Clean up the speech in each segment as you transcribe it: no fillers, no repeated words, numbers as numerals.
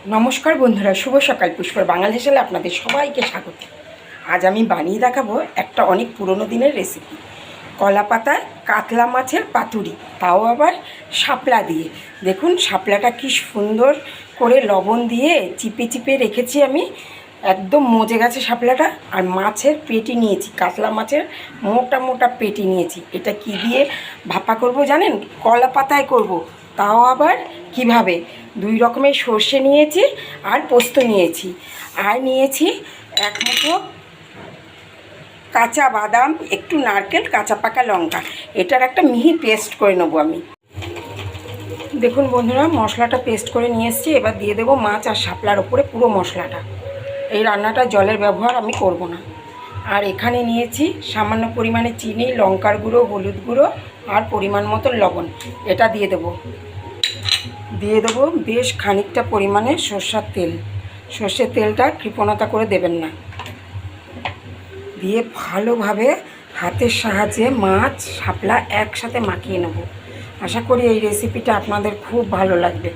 নমস্কার বন্ধুরা, শুভ সকাল। পুষ্পর বাঙাল হেসেলে আপনাদের সবাইকে স্বাগত। আজ আমি বানিয়ে দেখাবো একটা অনেক পুরনো দিনের রেসিপি, কলা পাতায় কাতলা মাছের পাতুরি, তাও আবার শাপলা দিয়ে। দেখুন শাপলাটা কি সুন্দর করে লবণ দিয়ে চিপে চিপে রেখেছি আমি, একদম মজে গেছে শাপলাটা। আর মাছের পেটি নিয়েছি, কাতলা মাছের মোটা মোটা পেটি নিয়েছি। এটা কি দিয়ে ভাপা করব জানেন? কলা পাতায় করব, তাও আবার কিভাবে। 2 রকমের সর্ষে নিয়েছি আর পোস্ত নিয়েছি, আর নিয়েছি 1 মুঠো কাঁচা বাদাম, একটু নারকেল, কাঁচা পাকা লঙ্কা। এটার একটা মিহি পেস্ট করে নেবো আমি। দেখুন বন্ধুরা, মশলাটা পেস্ট করে নিয়ে এসেছি। এবার দিয়ে দেবো মাছ আর শাপলার ওপরে পুরো মশলাটা। এই রান্নাটা জলের ব্যবহার আমি করব না। আর এখানে নিয়েছি সামান্য পরিমাণে চিনি, লঙ্কার গুঁড়ো, হলুদ গুঁড়ো আর পরিমাণ মতো লবণ। এটা দিয়ে দেবো বেশ খানিকটা পরিমাণে সরষের তেল। সর্ষের তেলটা কৃপণতা করে দেবেন না। দিয়ে ভালোভাবে হাতের সাহায্যে মাছ শাপলা একসাথে মাখিয়ে নেব। আশা করি এই রেসিপিটা আপনাদের খুব ভালো লাগবে।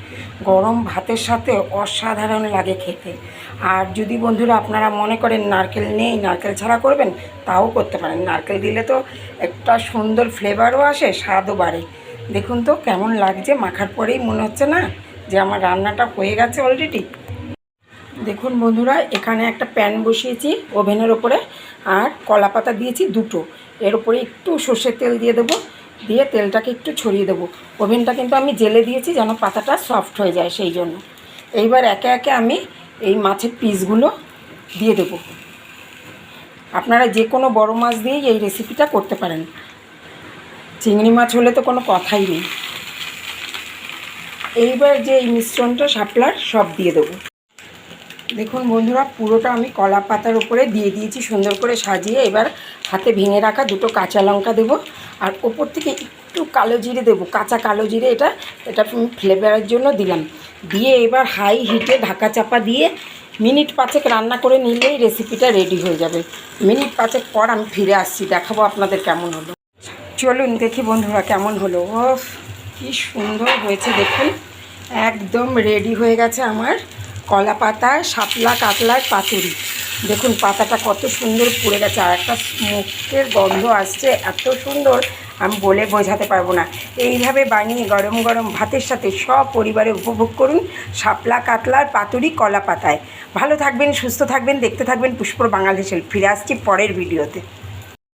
গরম ভাতের সাথে অসাধারণ লাগে খেতে। আর যদি বন্ধুরা আপনারা মনে করেন নারকেল নেই, নারকেল ছাড়া করবেন, তাও করতে পারেন। নারকেল দিলে তো একটা সুন্দর ফ্লেভারও আসে, স্বাদও বাড়ে। দেখুন তো কেমন লাগছে, মাখার পরেই মনে হচ্ছে না যে আমার রান্নাটা হয়ে গেছে অলরেডি। দেখুন বন্ধুরা, এখানে একটা প্যান বসিয়েছি ওভেনের ওপরে, আর কলা পাতা দিয়েছি 2টো। এর উপরে একটু সর্ষের তেল দিয়ে দেবো, দিয়ে তেলটাকে একটু ছড়িয়ে দেবো। ওভেনটা কিন্তু আমি জেলে দিয়েছি যেন পাতাটা সফট হয়ে যায়, সেই জন্য। এইবার একে একে আমি এই মাছের পিসগুলো দিয়ে দেবো। আপনারা যে কোনো বড় মাছ দিয়েই এই রেসিপিটা করতে পারেন, চিংড়ি মাছ হলে তো কোনো কথাই নেই। এইবার যে এই মিশ্রণটা শাপলার সব দিয়ে দেবো। দেখুন বন্ধুরা, পুরোটা আমি কলা পাতার উপরে দিয়ে দিয়েছি সুন্দর করে সাজিয়ে। এবার হাতে ভেঙে রাখা 2টো কাঁচা লঙ্কা দেবো, আর ওপর থেকে একটু কালো জিরে দেবো, কাঁচা কালো জিরে। এটা ফ্লেভারের জন্য দিলাম। দিয়ে এবার হাই হিটে ঢাকা চাপা দিয়ে মিনিট 5 রান্না করে নিলেই রেসিপিটা রেডি হয়ে যাবে। মিনিট 5 পর আমি ফিরে আসছি, দেখাবো আপনাদের কেমন হলো। চলুন দেখি বন্ধুরা কেমন হলো। ও কি সুন্দর হয়েছে দেখুন, একদম রেডি হয়ে গেছে আমার কলা পাতায় শাপলা কাতলার পাতুরি। দেখুন পাতাটা কত সুন্দর পুড়ে গেছে, আর একটা স্মোকের গন্ধ আসছে, এত সুন্দর আমি বলে বোঝাতে পারবো না। এইভাবে বানিয়ে গরম গরম ভাতের সাথে সব পরিবারে উপভোগ করুন শাপলা কাতলার পাতুরি কলা পাতায়। ভালো থাকবেন, সুস্থ থাকবেন, দেখতে থাকবেন পুষ্পর বাঙাল হেসেল। ফিরে আসছি পরের ভিডিওতে।